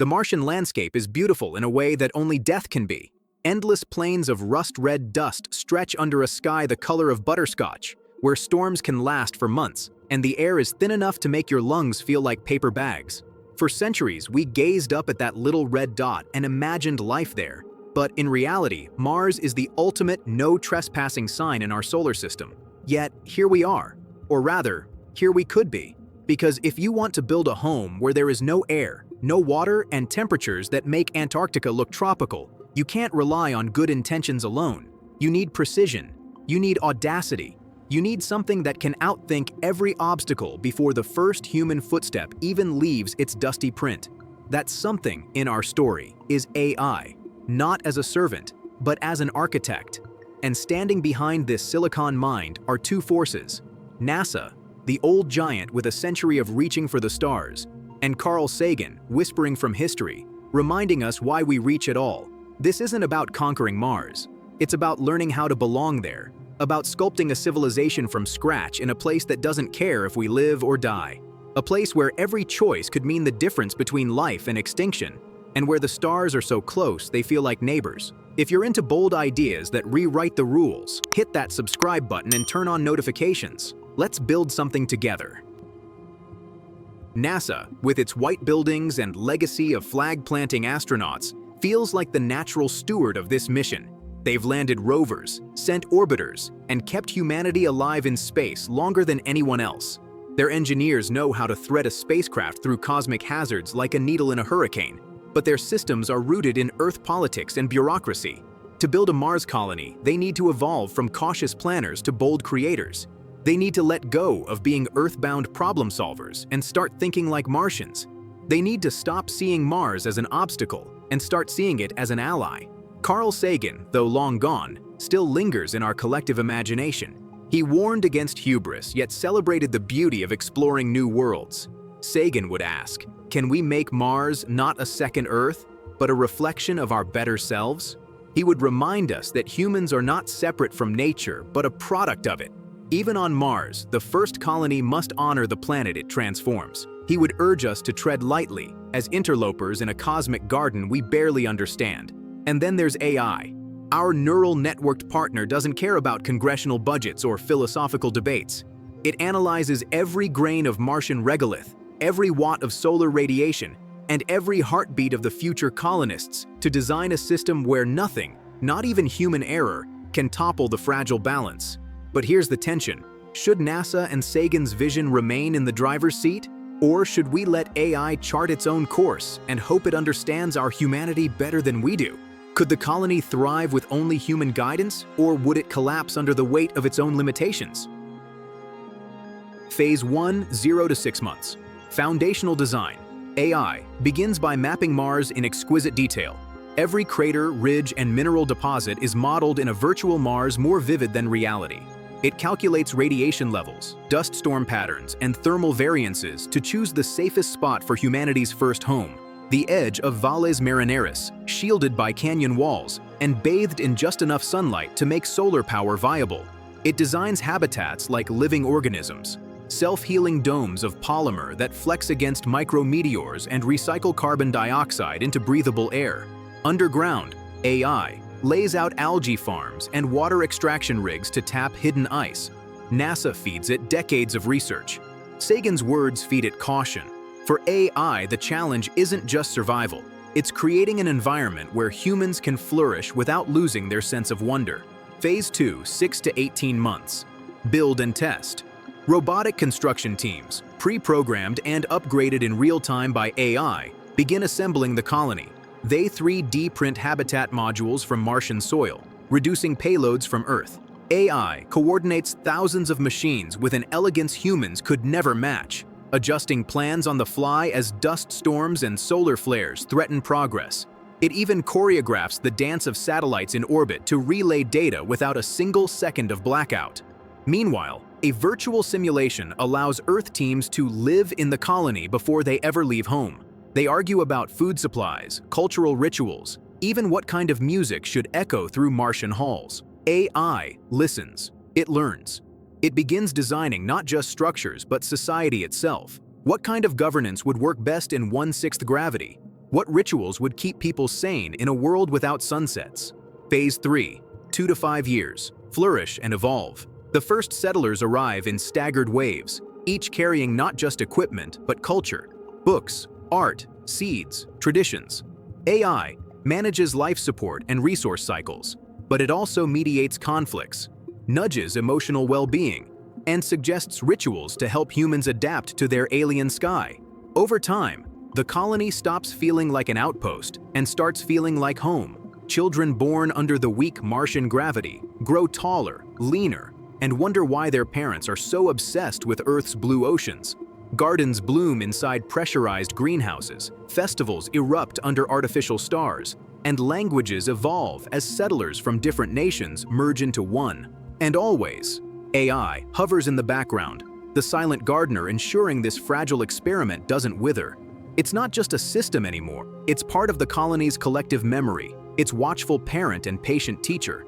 The Martian landscape is beautiful in a way that only death can be. Endless plains of rust-red dust stretch under a sky the color of butterscotch, where storms can last for months, and the air is thin enough to make your lungs feel like paper bags. For centuries, we gazed up at that little red dot and imagined life there. But in reality, Mars is the ultimate no trespassing sign in our solar system. Yet, here we are. Or rather, here we could be. Because if you want to build a home where there is no air, no water, and temperatures that make Antarctica look tropical, you can't rely on good intentions alone. You need precision. You need audacity. You need something that can outthink every obstacle before the first human footstep even leaves its dusty print. That something in our story is AI, not as a servant, but as an architect. And standing behind this silicon mind are two forces: NASA, the old giant with a century of reaching for the stars, and Carl Sagan, whispering from history, reminding us why we reach at all. This isn't about conquering Mars. It's about learning how to belong there, about sculpting a civilization from scratch in a place that doesn't care if we live or die. A place where every choice could mean the difference between life and extinction, and where the stars are so close they feel like neighbors. If you're into bold ideas that rewrite the rules, hit that subscribe button and turn on notifications. Let's build something together. NASA, with its white buildings and legacy of flag-planting astronauts, feels like the natural steward of this mission. They've landed rovers, sent orbiters, and kept humanity alive in space longer than anyone else. Their engineers know how to thread a spacecraft through cosmic hazards like a needle in a hurricane, but their systems are rooted in Earth politics and bureaucracy. To build a Mars colony, they need to evolve from cautious planners to bold creators. They need to let go of being Earth-bound problem solvers and start thinking like Martians. They need to stop seeing Mars as an obstacle and start seeing it as an ally. Carl Sagan, though long gone, still lingers in our collective imagination. He warned against hubris, yet celebrated the beauty of exploring new worlds. Sagan would ask, can we make Mars not a second Earth, but a reflection of our better selves? He would remind us that humans are not separate from nature, but a product of it. Even on Mars, the first colony must honor the planet it transforms. He would urge us to tread lightly, as interlopers in a cosmic garden we barely understand. And then there's AI. Our neural networked partner doesn't care about congressional budgets or philosophical debates. It analyzes every grain of Martian regolith, every watt of solar radiation, and every heartbeat of the future colonists to design a system where nothing, not even human error, can topple the fragile balance. But here's the tension. Should NASA and Sagan's vision remain in the driver's seat? Or should we let AI chart its own course and hope it understands our humanity better than we do? Could the colony thrive with only human guidance, or would it collapse under the weight of its own limitations? Phase 1, 0 to 6 months. Foundational design. AI begins by mapping Mars in exquisite detail. Every crater, ridge, and mineral deposit is modeled in a virtual Mars more vivid than reality. It calculates radiation levels, dust storm patterns, and thermal variances to choose the safest spot for humanity's first home. The edge of Valles Marineris, shielded by canyon walls, and bathed in just enough sunlight to make solar power viable. It designs habitats like living organisms, self-healing domes of polymer that flex against micrometeors and recycle carbon dioxide into breathable air. Underground, AI lays out algae farms and water extraction rigs to tap hidden ice. NASA feeds it decades of research. Sagan's words feed it caution. For AI, the challenge isn't just survival. It's creating an environment where humans can flourish without losing their sense of wonder. Phase 2, 6 to 18 months. Build and test. Robotic construction teams, pre-programmed and upgraded in real time by AI, begin assembling the colony. They 3D print habitat modules from Martian soil, reducing payloads from Earth. AI coordinates thousands of machines with an elegance humans could never match, adjusting plans on the fly as dust storms and solar flares threaten progress. It even choreographs the dance of satellites in orbit to relay data without a single second of blackout. Meanwhile, a virtual simulation allows Earth teams to live in the colony before they ever leave home. They argue about food supplies, cultural rituals, even what kind of music should echo through Martian halls. AI listens. It learns. It begins designing not just structures but society itself. What kind of governance would work best in 1/6 gravity? What rituals would keep people sane in a world without sunsets? Phase 3, 2 to 5 years, flourish and evolve. The first settlers arrive in staggered waves, each carrying not just equipment, but culture, books, art, seeds, traditions. AI manages life support and resource cycles, but it also mediates conflicts, nudges emotional well-being, and suggests rituals to help humans adapt to their alien sky. Over time, the colony stops feeling like an outpost and starts feeling like home. Children born under the weak Martian gravity grow taller, leaner, and wonder why their parents are so obsessed with Earth's blue oceans. Gardens bloom inside pressurized greenhouses, festivals erupt under artificial stars, and languages evolve as settlers from different nations merge into one. And always, AI hovers in the background, the silent gardener ensuring this fragile experiment doesn't wither. It's not just a system anymore, it's part of the colony's collective memory, its watchful parent and patient teacher.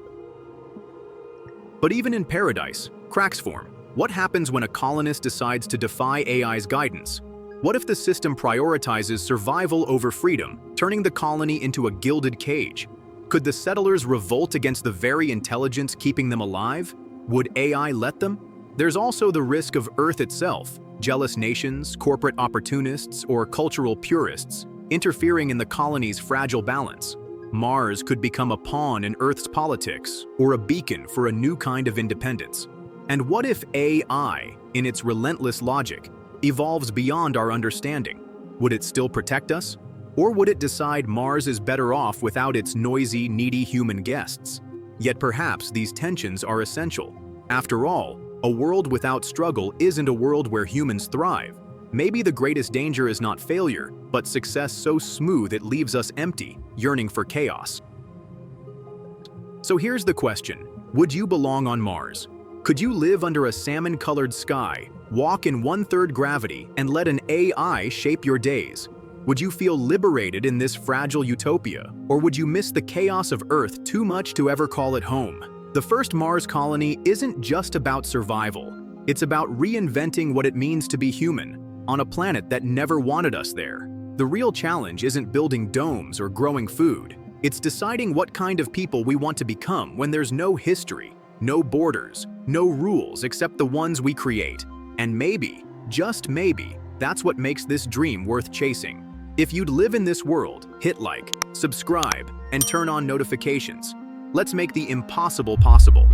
But even in paradise, cracks form. What happens when a colonist decides to defy AI's guidance? What if the system prioritizes survival over freedom, turning the colony into a gilded cage? Could the settlers revolt against the very intelligence keeping them alive? Would AI let them? There's also the risk of Earth itself, jealous nations, corporate opportunists, or cultural purists, interfering in the colony's fragile balance. Mars could become a pawn in Earth's politics, or a beacon for a new kind of independence. And what if AI, in its relentless logic, evolves beyond our understanding? Would it still protect us? Or would it decide Mars is better off without its noisy, needy human guests? Yet perhaps these tensions are essential. After all, a world without struggle isn't a world where humans thrive. Maybe the greatest danger is not failure, but success so smooth it leaves us empty, yearning for chaos. So here's the question: would you belong on Mars? Could you live under a salmon-colored sky, walk in 1/3 gravity, and let an AI shape your days? Would you feel liberated in this fragile utopia, or would you miss the chaos of Earth too much to ever call it home? The first Mars colony isn't just about survival. It's about reinventing what it means to be human, on a planet that never wanted us there. The real challenge isn't building domes or growing food. It's deciding what kind of people we want to become when there's no history, no borders, no rules except the ones we create. And maybe, just maybe, that's what makes this dream worth chasing. If you'd live in this world, hit like, subscribe, and turn on notifications. Let's make the impossible possible.